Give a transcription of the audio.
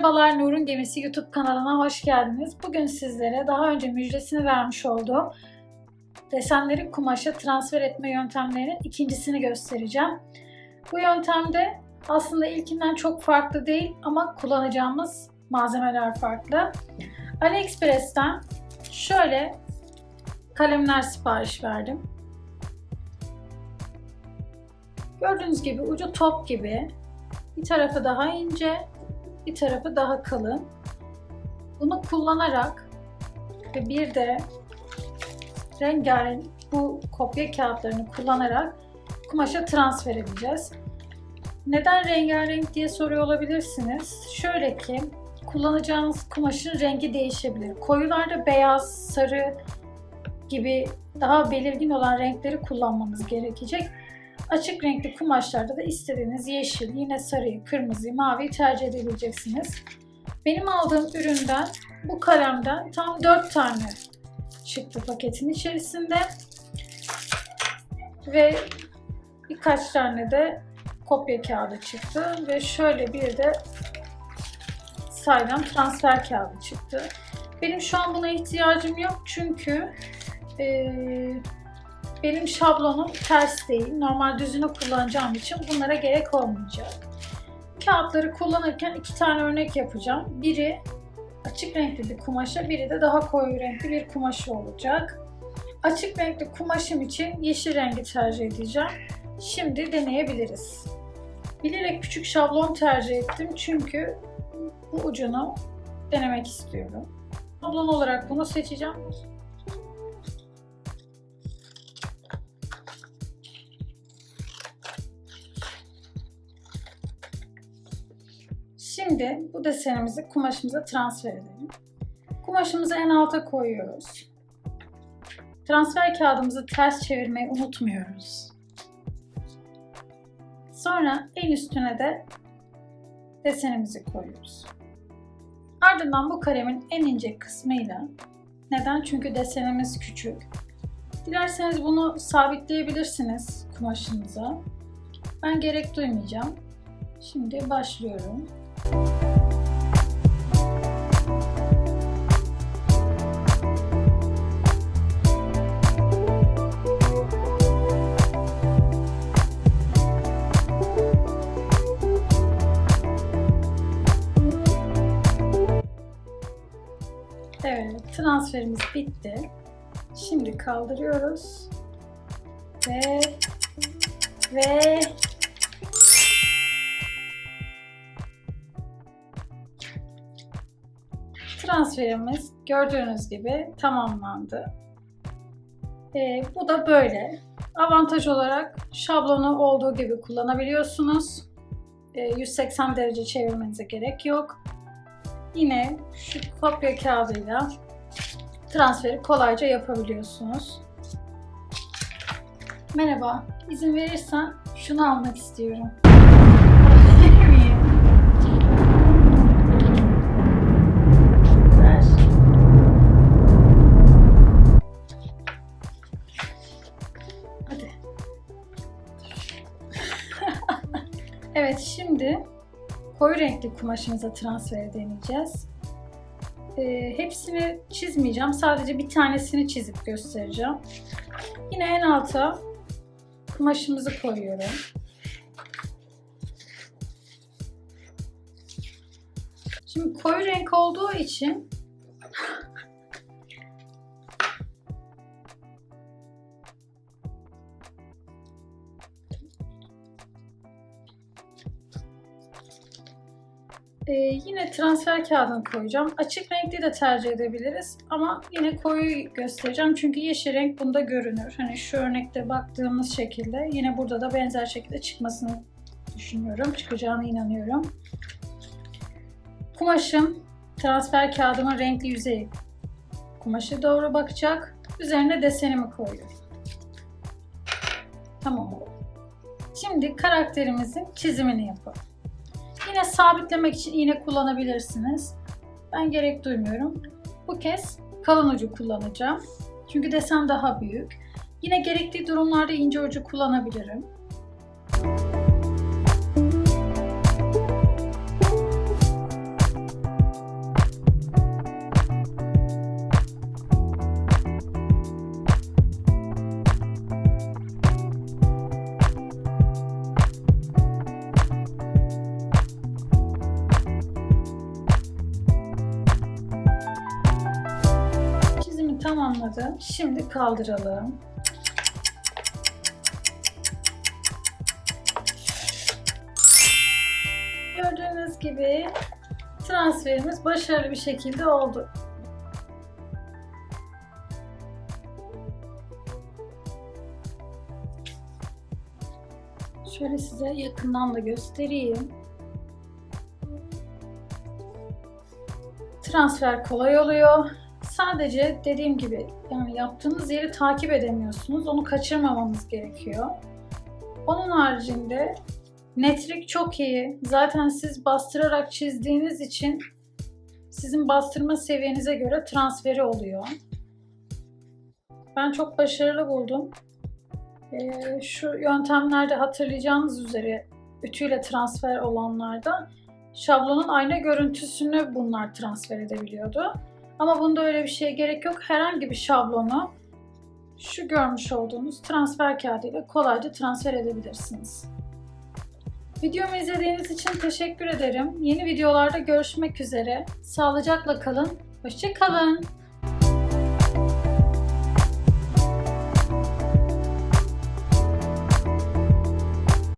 Merhabalar, Nur'un Gemisi YouTube kanalına hoş geldiniz. Bugün sizlere daha önce müjdesini vermiş olduğum desenleri kumaşa transfer etme yöntemlerinin ikincisini göstereceğim. Bu yöntemde aslında ilkinden çok farklı değil ama kullanacağımız malzemeler farklı. AliExpress'ten şöyle kalemler sipariş verdim. Gördüğünüz gibi ucu top gibi, bir tarafı daha ince, bir tarafı daha kalın. Bunu kullanarak ve bir de rengarenk bu kopya kağıtlarını kullanarak kumaşa transfer edeceğiz. Neden rengarenk diye soruyor olabilirsiniz. Şöyle ki kullanacağınız kumaşın rengi değişebilir. Koyularda beyaz, sarı gibi daha belirgin olan renkleri kullanmanız gerekecek. Açık renkli kumaşlarda da istediğiniz yeşil, yine sarıyı, kırmızıyı, maviyi tercih edebileceksiniz. Benim aldığım üründen, bu kalemden tam 4 tane çıktı paketin içerisinde. Ve birkaç tane de kopya kağıdı çıktı. Ve şöyle bir de saydam transfer kağıdı çıktı. Benim şu an buna ihtiyacım yok çünkü benim şablonum ters değil. Normal düzünü kullanacağım için bunlara gerek olmayacak. Kağıtları kullanırken 2 tane örnek yapacağım. Biri açık renkli bir kumaşa, biri de daha koyu renkli bir kumaşı olacak. Açık renkli kumaşım için yeşil rengi tercih edeceğim. Şimdi deneyebiliriz. Bilerek küçük şablon tercih ettim çünkü bu ucunu denemek istiyorum. Şablon olarak bunu seçeceğim. Şimdi bu desenimizi kumaşımıza transfer edelim. Kumaşımızı en alta koyuyoruz. Transfer kağıdımızı ters çevirmeyi unutmuyoruz. Sonra en üstüne de desenimizi koyuyoruz. Ardından bu kalemin en ince kısmıyla, neden? Çünkü desenimiz küçük. Dilerseniz bunu sabitleyebilirsiniz kumaşınıza. Ben gerek duymayacağım. Şimdi başlıyorum. Evet, transferimiz bitti. Şimdi kaldırıyoruz ve transferimiz gördüğünüz gibi tamamlandı. Bu da böyle. Avantaj olarak şablonu olduğu gibi kullanabiliyorsunuz. 180 derece çevirmenize gerek yok. Yine şu kopya kağıdıyla transferi kolayca yapabiliyorsunuz. Merhaba, izin verirsen şunu almak istiyorum. Evet, şimdi koyu renkli kumaşımıza transfer deneyeceğiz. Hepsini çizmeyeceğim. Sadece bir tanesini çizip göstereceğim. Yine en alta kumaşımızı koyuyorum. Şimdi koyu renk olduğu için yine transfer kağıdını koyacağım. Açık renkli de tercih edebiliriz ama yine koyu göstereceğim çünkü yeşil renk bunda görünür. Hani şu örnekte baktığımız şekilde yine burada da benzer şekilde çıkmasını düşünüyorum. Çıkacağına inanıyorum. Kumaşım, transfer kağıdımın renkli yüzeyi kumaşa doğru bakacak. Üzerine desenimi koyuyorum. Tamam. Şimdi karakterimizin çizimini yapalım. Yine sabitlemek için iğne kullanabilirsiniz. Ben gerek duymuyorum. Bu kez kalın ucu kullanacağım. Çünkü desen daha büyük. Yine gerektiği durumlarda ince ucu kullanabilirim. kağıdı şimdi kaldıralım. Gördüğünüz gibi transferimiz başarılı bir şekilde oldu. Şöyle size yakından da göstereyim. Transfer kolay oluyor. Sadece dediğim gibi yani yaptığınız yeri takip edemiyorsunuz. Onu kaçırmamanız gerekiyor. Onun haricinde netlik çok iyi. Zaten siz bastırarak çizdiğiniz için sizin bastırma seviyenize göre transferi oluyor. Ben çok başarılı buldum. Şu yöntemlerde hatırlayacağınız üzere ütüyle transfer olanlarda şablonun ayna görüntüsünü bunlar transfer edebiliyordu. Ama bunda öyle bir şeye gerek yok. Herhangi bir şablonu şu görmüş olduğunuz transfer kağıdı ile kolayca transfer edebilirsiniz. Videomu izlediğiniz için teşekkür ederim. Yeni videolarda görüşmek üzere. Sağlıcakla kalın. Hoşça kalın.